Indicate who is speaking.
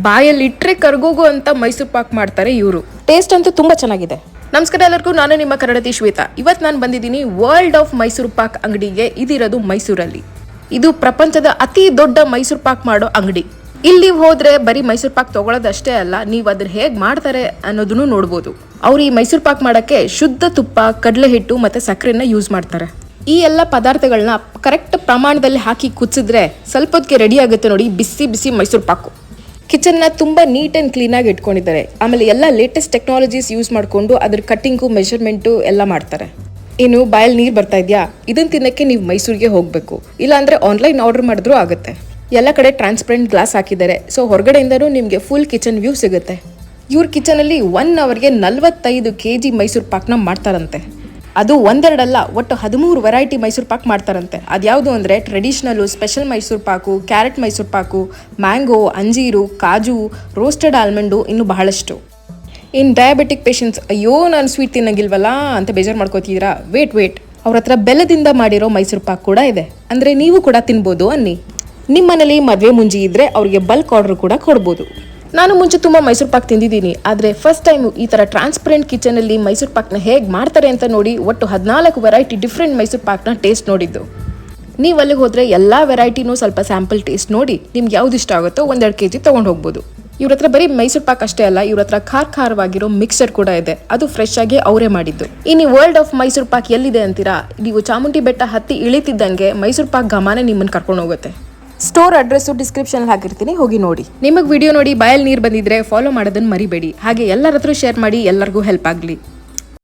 Speaker 1: ಬಾಯಲ್ಲಿ ಇಟ್ಟರೆ ಕರ್ಗೋಗು ಅಂತ ಮೈಸೂರು ಪಾಕ್ ಮಾಡ್ತಾರೆ ಇವರು. ಟೇಸ್ಟ್ ಅಂತೂ ತುಂಬ ಚೆನ್ನಾಗಿದೆ. ನಮಸ್ಕಾರ ಎಲ್ಲರಿಗೂ, ನಾನು ನಿಮ್ಮ ಕನ್ನಡತಿ ಶ್ವೇತಾ. ಇವತ್ತು ನಾನು ಬಂದಿದ್ದೀನಿ ವರ್ಲ್ಡ್ ಆಫ್ ಮೈಸೂರು ಪಾಕ್ ಅಂಗಡಿಗೆ. ಇದಿರೋದು ಮೈಸೂರಲ್ಲಿ. ಇದು ಪ್ರಪಂಚದ ಅತಿ ದೊಡ್ಡ ಮೈಸೂರು ಪಾಕ್ ಮಾಡೋ ಅಂಗಡಿ. ಇಲ್ಲಿ ಹೋದ್ರೆ ಬರೀ ಮೈಸೂರು ಪಾಕ್ ತಗೊಳ್ಳೋದಷ್ಟೇ ಅಲ್ಲ, ನೀವು ಅದನ್ನ ಹೇಗೆ ಮಾಡ್ತಾರೆ ಅನ್ನೋದನ್ನು ನೋಡ್ಬೋದು. ಅವ್ರು ಈ ಮೈಸೂರು ಪಾಕ್ ಮಾಡೋಕ್ಕೆ ಶುದ್ಧ ತುಪ್ಪ, ಕಡಲೆ ಹಿಟ್ಟು ಮತ್ತು ಸಕ್ಕರೆನ ಯೂಸ್ ಮಾಡ್ತಾರೆ. ಈ ಎಲ್ಲ ಪದಾರ್ಥಗಳನ್ನ ಕರೆಕ್ಟ್ ಪ್ರಮಾಣದಲ್ಲಿ ಹಾಕಿ ಕುದಿಸಿದ್ರೆ ಸ್ವಲ್ಪ ಹೊತ್ತಿಗೆ ರೆಡಿ ಆಗುತ್ತೆ ನೋಡಿ ಬಿಸಿ ಬಿಸಿ ಮೈಸೂರು ಪಾಕು. ಕಿಚನ್ನ ತುಂಬ ನೀಟ್ ಆ್ಯಂಡ್ ಕ್ಲೀನಾಗಿ ಇಟ್ಕೊಂಡಿದ್ದಾರೆ. ಆಮೇಲೆ ಎಲ್ಲ ಲೇಟೆಸ್ಟ್ ಟೆಕ್ನಾಲಜೀಸ್ ಯೂಸ್ ಮಾಡಿಕೊಂಡು ಅದ್ರ ಕಟ್ಟಿಂಗು, ಮೆಷರ್ಮೆಂಟು ಎಲ್ಲ ಮಾಡ್ತಾರೆ. ಇನ್ನು ಬಾಯಲ್ಲಿ ನೀರು ಬರ್ತಾ ಇದೆಯಾ, ಇದನ್ನು ತಿನ್ನೋಕ್ಕೆ ನೀವು ಮೈಸೂರಿಗೆ ಹೋಗಬೇಕು. ಇಲ್ಲಾಂದರೆ ಆನ್ಲೈನ್ ಆರ್ಡರ್ ಮಾಡಿದ್ರೂ ಆಗುತ್ತೆ. ಎಲ್ಲ ಕಡೆ ಟ್ರಾನ್ಸ್ಪರೆಂಟ್ ಗ್ಲಾಸ್ ಹಾಕಿದ್ದಾರೆ, ಸೊ ಹೊರಗಡೆಯಿಂದನೂ ನಿಮಗೆ ಫುಲ್ ಕಿಚನ್ ವ್ಯೂ ಸಿಗುತ್ತೆ. ಇವ್ರ ಕಿಚನಲ್ಲಿ 1 ಅವರ್ಗೆ 45 kg ಮೈಸೂರು ಪಾಕ್ನ ಮಾಡ್ತಾರಂತೆ. ಅದು ಒಂದೆರಡಲ್ಲ, ಒಟ್ಟು 13 ವೆರೈಟಿ ಮೈಸೂರು ಪಾಕ್ ಮಾಡ್ತಾರಂತೆ. ಅದ್ಯಾವುದು ಅಂದರೆ traditional, special Mysore pak, carrot Mysore pak, mango, ಅಂಜೀರು, ಕಾಜು, ರೋಸ್ಟೆಡ್ ಆಲ್ಮಂಡು, ಇನ್ನು ಬಹಳಷ್ಟು. ಇನ್ನು ಡಯಾಬಿಟಿಕ್ ಪೇಷಂಟ್ಸ್, ಅಯ್ಯೋ ನಾನು ಸ್ವೀಟ್ ತಿನ್ನಂಗಿಲ್ವಲ್ಲ ಅಂತ ಬೇಜಾರು ಮಾಡ್ಕೋತಿದ್ದೀರಾ, ವೇಟ್ ಅವ್ರ ಹತ್ರ ಬೆಲ್ಲದಿಂದ ಮಾಡಿರೋ ಮೈಸೂರು ಪಾಕ್ ಕೂಡ ಇದೆ. ಅಂದರೆ ನೀವು ಕೂಡ ತಿನ್ಬೋದು ಅನ್ನಿ. ನಿಮ್ಮ ಮನೇಲಿ ಮದುವೆ ಮುಂಜಿ ಇದ್ದರೆ ಅವ್ರಿಗೆ ಬಲ್ಕ್ ಆರ್ಡರ್ ಕೂಡ ಕೊಡ್ಬೋದು. ನಾನು ಮುಂಚೆ ತುಂಬ ಮೈಸೂರು ಪಾಕ್ ತಿಂದಿದ್ದೀನಿ, ಆದರೆ ಫಸ್ಟ್ ಟೈಮು ಈ ಥರ ಟ್ರಾನ್ಸ್ಪರೆಂಟ್ ಕಿಚನಲ್ಲಿ ಮೈಸೂರು ಪಾಕ್ನ ಹೇಗೆ ಮಾಡ್ತಾರೆ ಅಂತ ನೋಡಿ ಒಟ್ಟು 14 ವೆರೈಟಿ ಡಿಫ್ರೆಂಟ್ ಮೈಸೂರು ಪಾಕ್ನ ಟೇಸ್ಟ್ ನೋಡಿದ್ದು. ನೀವು ಅಲ್ಲಿಗೆ ಹೋದರೆ ಎಲ್ಲ ವೆರೈಟಿನೂ ಸ್ವಲ್ಪ ಸ್ಯಾಂಪಲ್ ಟೇಸ್ಟ್ ನೋಡಿ ನಿಮ್ಗೆ ಯಾವ್ದು ಇಷ್ಟ ಆಗುತ್ತೋ 1-2 kg ತೊಗೊಂಡು ಹೋಗ್ಬೋದು. ಇವ್ರ ಹತ್ರ ಬರೀ ಮೈಸೂರು ಪಾಕ್ ಅಷ್ಟೇ ಅಲ್ಲ, ಇವ್ರ ಹತ್ರ ಖಾರವಾಗಿರೋ ಮಿಕ್ಸರ್ ಕೂಡ ಇದೆ. ಅದು ಫ್ರೆಶ್ ಆಗಿ ಅವರೇ ಮಾಡಿದ್ದು. ಇನ್ನು ವರ್ಲ್ಡ್ ಆಫ್ ಮೈಸೂರು ಪಾಕ್ ಎಲ್ಲಿದೆ ಅಂತೀರಾ? ನೀವು ಚಾಮುಂಡಿ ಬೆಟ್ಟ ಹತ್ತಿ ಇಳಿತಿದ್ದಂಗೆ ಮೈಸೂರು ಪಾಕ್ ಘಮಾನೆ ನಿಮ್ಮನ್ನು ಕರ್ಕೊಂಡು ಹೋಗುತ್ತೆ. ಸ್ಟೋರ್ ಅಡ್ರೆಸ್ಸು ಡಿಸ್ಕ್ರಿಪ್ಷನ್ ಹಾಕಿರ್ತೀನಿ, ಹೋಗಿ ನೋಡಿ. ನಿಮಗೆ ವಿಡಿಯೋ ನೋಡಿ ಬಾಯಲ್ಲಿ ನೀರು ಬಂದಿದ್ರೆ ಫಾಲೋ ಮಾಡೋದನ್ನು ಮರಿಬೇಡಿ. ಹಾಗೆ ಎಲ್ಲರ ಹತ್ರ ಶೇರ್ ಮಾಡಿ, ಎಲ್ಲರಿಗೂ ಹೆಲ್ಪ್ ಆಗಲಿ.